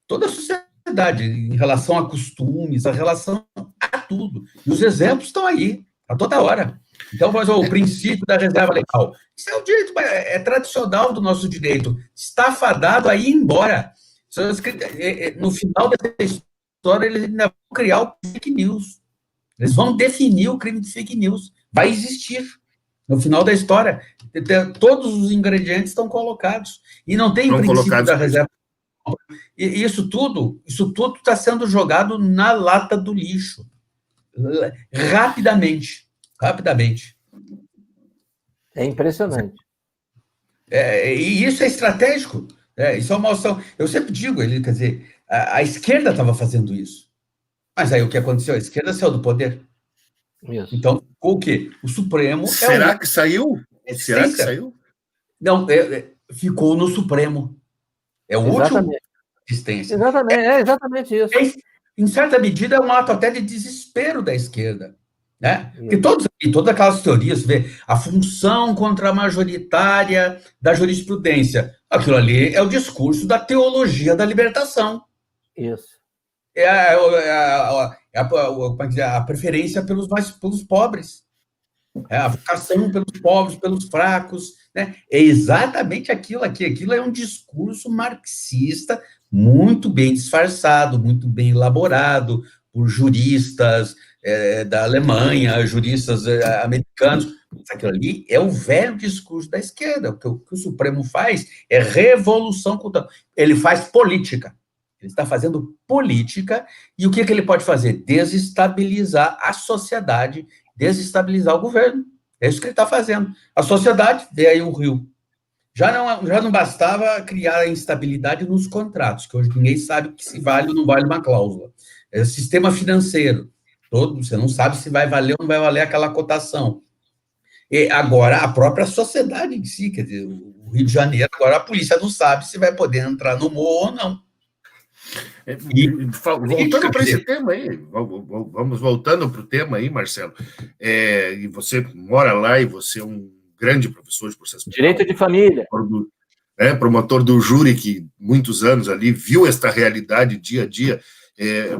Toda a sociedade, em relação a costumes, a relação a tudo. E os exemplos estão aí, a toda hora. Então, o princípio da reserva legal. Isso é o direito tradicional do nosso direito. Está fadado a ir embora. No final dessa história, eles ainda vão criar o fake news. Eles vão definir o crime de fake news. Vai existir. No final da história, todos os ingredientes estão colocados. E não tem princípio da reserva. E isso tudo está sendo jogado na lata do lixo. Rapidamente. É impressionante. E isso é estratégico. Isso é uma ação. Eu sempre digo, quer dizer, a esquerda estava fazendo isso. Mas aí o que aconteceu? A esquerda saiu do poder. Isso. Então, o quê? O Supremo... Será que saiu? Será que saiu? Não, ficou no Supremo. É o último existência. Exatamente, exatamente isso. Em certa medida, é um ato até de desespero da esquerda. Né? Porque todas aquelas teorias, vê, a função contramajoritária da jurisprudência, aquilo ali é o discurso da teologia da libertação. Isso. A preferência pelos pobres. A vocação pelos pobres, pelos fracos. Né? É exatamente aquilo aqui. Aquilo é um discurso marxista muito bem disfarçado, muito bem elaborado por juristas da Alemanha, juristas americanos. Aquilo ali é o velho discurso da esquerda. O que o Supremo faz é revolução cultural. Ele faz política. Ele está fazendo política, e o que ele pode fazer? Desestabilizar a sociedade, desestabilizar o governo. É isso que ele está fazendo. A sociedade, vê aí o Rio. Já não bastava criar a instabilidade nos contratos, que hoje ninguém sabe se vale ou não vale uma cláusula. Sistema financeiro. Você não sabe se vai valer ou não vai valer aquela cotação. E agora, a própria sociedade em si, quer dizer, o Rio de Janeiro, agora a polícia não sabe se vai poder entrar no morro ou não. Voltando para esse tema aí, vamos voltando para o tema aí, Marcelo. E você mora lá e você é um grande professor de processo penal. Direito de família. promotor do júri que muitos anos ali viu esta realidade dia a dia.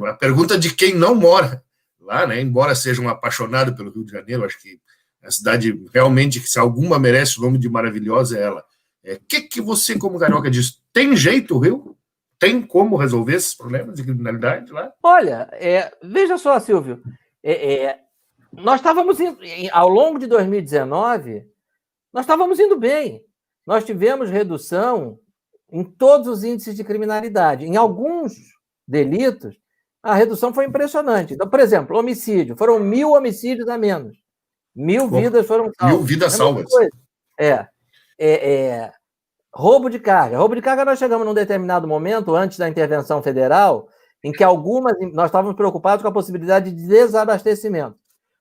A pergunta de quem não mora lá, né? Embora seja um apaixonado pelo Rio de Janeiro, acho que a cidade realmente, que se alguma merece o nome de maravilhosa, é ela. O que você, como carioca, diz? Tem jeito o Rio? Tem como resolver esses problemas de criminalidade lá? Olha, veja só, Silvio, nós estávamos ao longo de 2019, nós estávamos indo bem. Nós tivemos redução em todos os índices de criminalidade. Em alguns delitos, a redução foi impressionante. Então, por exemplo, homicídio. Foram 1.000 homicídios a menos. 1.000 vidas foram salvas. 1.000 vidas salvas. Roubo de carga. Roubo de carga nós chegamos num determinado momento, antes da intervenção federal, em que nós estávamos preocupados com a possibilidade de desabastecimento.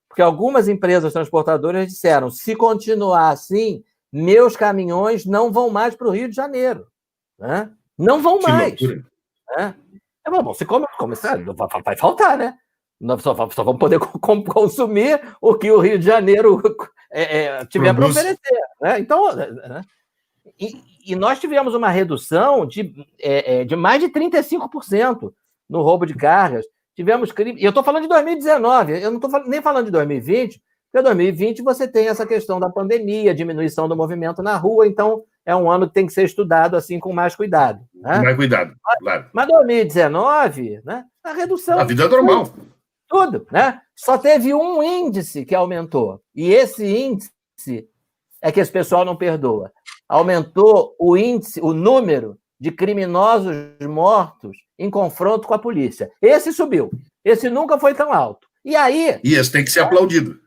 Porque algumas empresas transportadoras disseram, se continuar assim, meus caminhões não vão mais para o Rio de Janeiro. Né? Não vão mais. Né? Bom, se começar, vai faltar, né? Nós só vamos poder consumir o que o Rio de Janeiro tiver para oferecer. Né? Então, e nós tivemos uma redução de mais de 35% no roubo de cargas. Tivemos crime. E eu estou falando de 2019, eu não estou nem falando de 2020, porque em 2020 você tem essa questão da pandemia, diminuição do movimento na rua, então é um ano que tem que ser estudado assim com mais cuidado. Né? Mais cuidado, claro. Mas 2019, né, a redução... A vida é normal. Tudo, né? Só teve um índice que aumentou, e esse índice é que esse pessoal não perdoa. Aumentou o índice, o número de criminosos mortos em confronto com a polícia. Esse subiu. Esse nunca foi tão alto. E aí... E esse tem que ser aplaudido.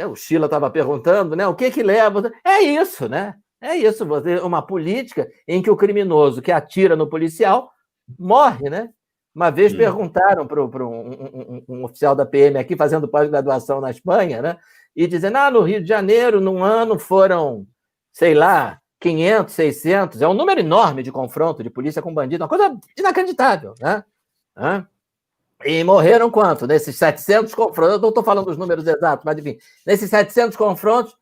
O Sheila estava perguntando, né? O que leva... É isso, né? É isso. Uma política em que o criminoso que atira no policial morre, né? Uma vez perguntaram para um oficial da PM aqui, fazendo pós-graduação na Espanha, né? E dizendo, no Rio de Janeiro, num ano, foram, sei lá, 500, 600, é um número enorme de confronto de polícia com bandido, uma coisa inacreditável, né? E morreram quanto? Nesses 700 confrontos, eu não estou falando dos números exatos, mas enfim, nesses 700 confrontos,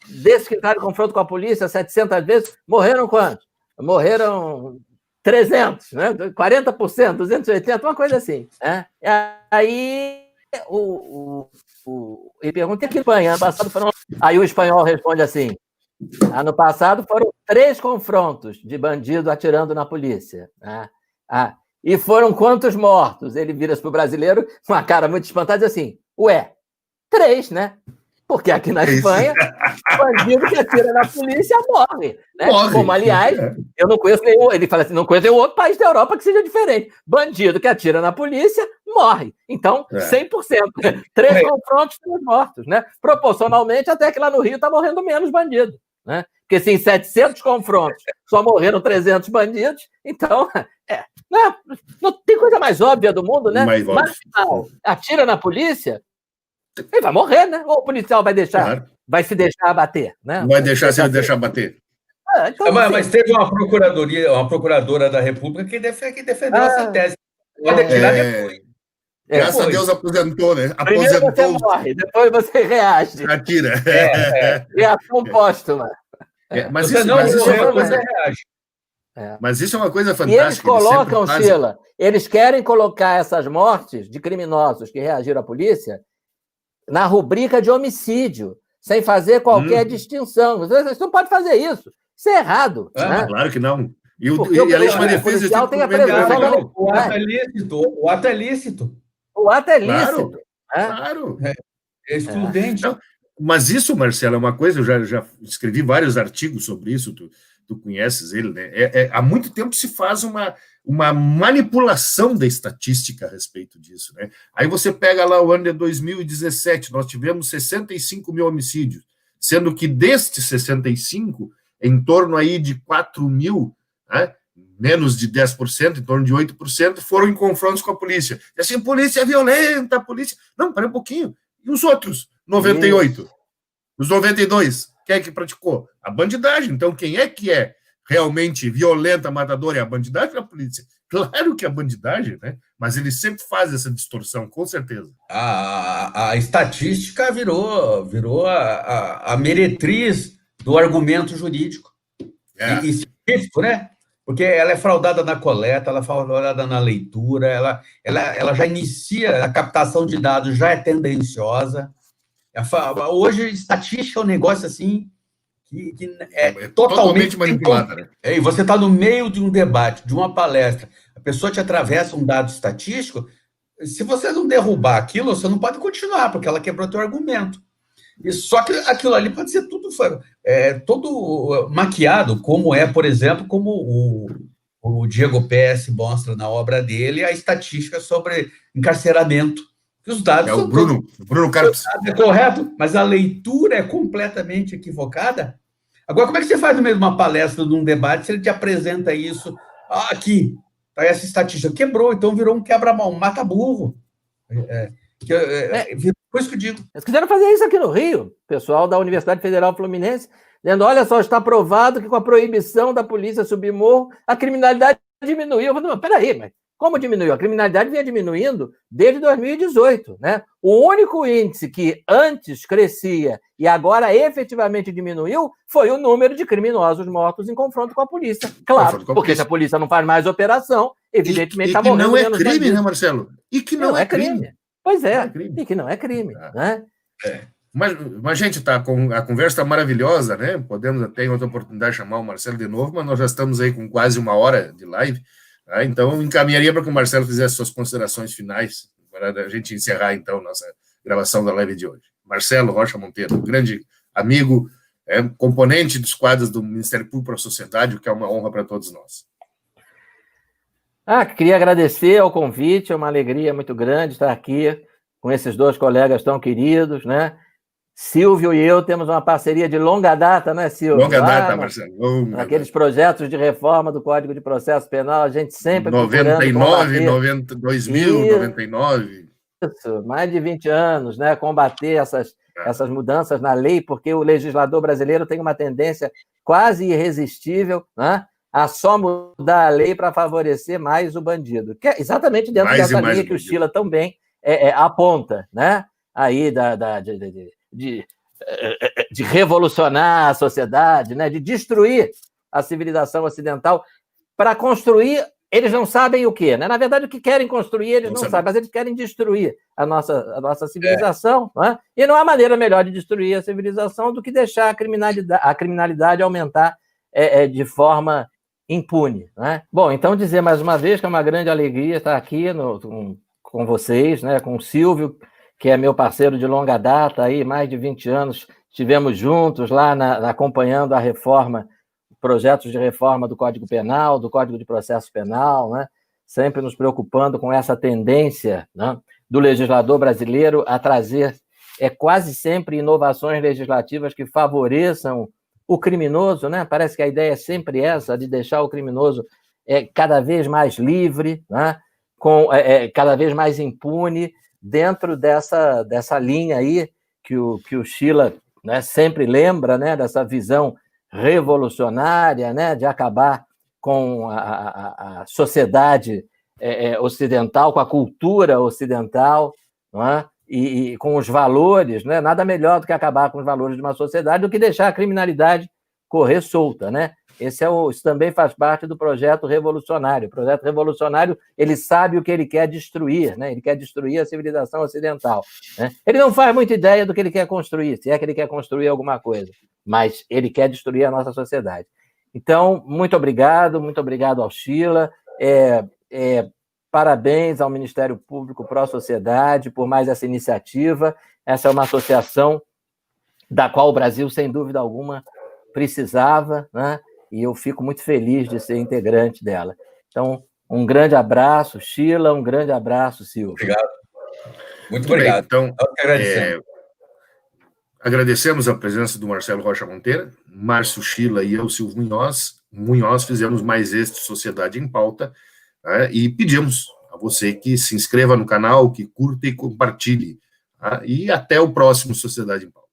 desses que entraram em confronto com a polícia 700 vezes, morreram quantos? Morreram 300, né? 40%, 280, uma coisa assim. Né? Aí ele pergunta, e que Espanha? Ano passado foram... Aí o espanhol responde assim, ano passado foram 3 confrontos de bandido atirando na polícia. Né? E foram quantos mortos? Ele vira-se para o brasileiro com uma cara muito espantada e diz assim, 3, né? Porque aqui na Espanha, o bandido que atira na polícia morre. Né? Como, aliás, eu não conheço nenhum... Ele fala assim, não conheço nenhum outro país da Europa que seja diferente. Bandido que atira na polícia morre. Então, 100%. 3 confrontos, 3 mortos. Né? Proporcionalmente, até que lá no Rio está morrendo menos bandido. Né? Porque se em 700 confrontos só morreram 300 bandidos, então, não tem coisa mais óbvia do mundo, né? Mas, atira na polícia, ele vai morrer, né? Ou o policial vai se deixar abater, né? Vai deixar se ele deixar abater. Então, mas teve uma procuradora da República que defendeu essa tese. Pode tirar depois. Graças a Deus aposentou, né? Primeiro você morre, depois você reage. Atira. Reação póstuma. Mas isso é uma coisa fantástica. E eles colocam, Sheila, eles querem colocar essas mortes de criminosos que reagiram à polícia na rubrica de homicídio, sem fazer qualquer distinção. Você não pode fazer isso. Isso é errado. Né? Claro que não. E a legítima defesa tem a presunção. O ato é lícito. O ato é lícito. Claro. É excludente. Mas isso, Marcelo, é uma coisa, eu já escrevi vários artigos sobre isso, tu conheces ele, né? Há muito tempo se faz uma manipulação da estatística a respeito disso, né? Aí você pega lá o ano de 2017, nós tivemos 65 mil homicídios, sendo que destes 65, em torno aí de 4 mil, né? Menos de 10%, em torno de 8%, foram em confrontos com a polícia. E assim, a polícia é violenta, a polícia... Não, pera um pouquinho. E os outros? 98. Os 92. Quem é que praticou? A bandidagem. Então, quem é que é realmente violenta, matadora? É a bandidagem ou a polícia? Claro que é a bandidagem, né? Mas ele sempre faz essa distorção, com certeza. A estatística virou a meretriz do argumento jurídico. E científico, né? Porque ela é fraudada na coleta, ela é fraudada na leitura, ela já inicia a captação de dados, já é tendenciosa. Hoje, estatística é um negócio assim que é totalmente manipulada, né? E você está no meio de um debate, de uma palestra, a pessoa te atravessa um dado estatístico, se você não derrubar aquilo, você não pode continuar, porque ela quebrou teu argumento. E só que aquilo ali pode ser tudo todo maquiado, como por exemplo, como o Diego PS mostra na obra dele, a estatística sobre encarceramento. Que os dados o Bruno Carpes. É correto, mas a leitura é completamente equivocada. Agora, como é que você faz no meio de uma palestra, de um debate, se ele te apresenta isso? Aqui, tá essa estatística. Quebrou, então virou um quebra-mão, um mata-burro. Por isso que eu digo. Eles quiseram fazer isso aqui no Rio, pessoal da Universidade Federal Fluminense, dizendo, olha só, está provado que com a proibição da polícia subir morro, a criminalidade diminuiu. Eu falei, peraí, mas como diminuiu? A criminalidade vinha diminuindo desde 2018, né? O único índice que antes crescia e agora efetivamente diminuiu foi o número de criminosos mortos em confronto com a polícia. Claro, porque se a polícia não faz mais operação, evidentemente está morrendo menos. E que não é crime, né, Marcelo? E que não é crime. Pois é, e que não é crime, né? Mas, gente, a conversa está maravilhosa, né? Podemos até em outra oportunidade chamar o Marcelo de novo, mas nós já estamos aí com quase 1 hora de live. Então, encaminharia para que o Marcelo fizesse suas considerações finais, para a gente encerrar, então, nossa gravação da live de hoje. Marcelo Rocha Monteiro, grande amigo, componente dos quadros do Ministério Público para a Sociedade, o que é uma honra para todos nós. Queria agradecer ao convite, é uma alegria muito grande estar aqui com esses 2 colegas tão queridos, né? Silvio e eu temos uma parceria de longa data, né, Silvio? Longa data, Marcelo. Aqueles projetos de reforma do Código de Processo Penal, a gente sempre 99, 2000, 99. Isso, mais de 20 anos, né? Combater essas mudanças na lei, porque o legislador brasileiro tem uma tendência quase irresistível, né? A só mudar a lei para favorecer mais o bandido. Que é exatamente dentro dessa linha que o Schiller também aponta, né? Aí de revolucionar a sociedade, né? De destruir a civilização ocidental para construir, eles não sabem o quê, né? Na verdade, o que querem construir, eles não sabem, mas eles querem destruir a nossa civilização, né? E não há maneira melhor de destruir a civilização do que deixar a criminalidade aumentar de forma impune, né? Bom, então dizer mais uma vez que é uma grande alegria estar aqui com vocês, né? Com o Silvio, que é meu parceiro de longa data, aí, mais de 20 anos, estivemos juntos lá acompanhando a reforma, projetos de reforma do Código Penal, do Código de Processo Penal, né? Sempre nos preocupando com essa tendência, né, do legislador brasileiro a trazer quase sempre inovações legislativas que favoreçam o criminoso, né? Parece que a ideia é sempre essa, de deixar o criminoso cada vez mais livre, né? Cada vez mais impune, dentro dessa linha aí que o Schiller, né, sempre lembra, né, dessa visão revolucionária, né, de acabar com a sociedade ocidental, com a cultura ocidental, não é? E com os valores, né? Nada melhor do que acabar com os valores de uma sociedade do que deixar a criminalidade correr solta, né? Isso também faz parte do projeto revolucionário. O projeto revolucionário, ele sabe o que ele quer destruir, né? Ele quer destruir a civilização ocidental, né? Ele não faz muita ideia do que ele quer construir, se é que ele quer construir alguma coisa, mas ele quer destruir a nossa sociedade. Então, muito obrigado ao Schiller, parabéns ao Ministério Público Pró-Sociedade por mais essa iniciativa. Essa é uma associação da qual o Brasil, sem dúvida alguma, precisava, né? E eu fico muito feliz de ser integrante dela. Então, um grande abraço, Schiller, um grande abraço, Silvio. Obrigado. Muito obrigado. Bem, então, agradecemos a presença do Marcelo Rocha Monteiro, Márcio Schiller e eu, Silvio Munhoz, fizemos mais este Sociedade em Pauta, né, e pedimos a você que se inscreva no canal, que curta e compartilhe. Tá? E até o próximo Sociedade em Pauta.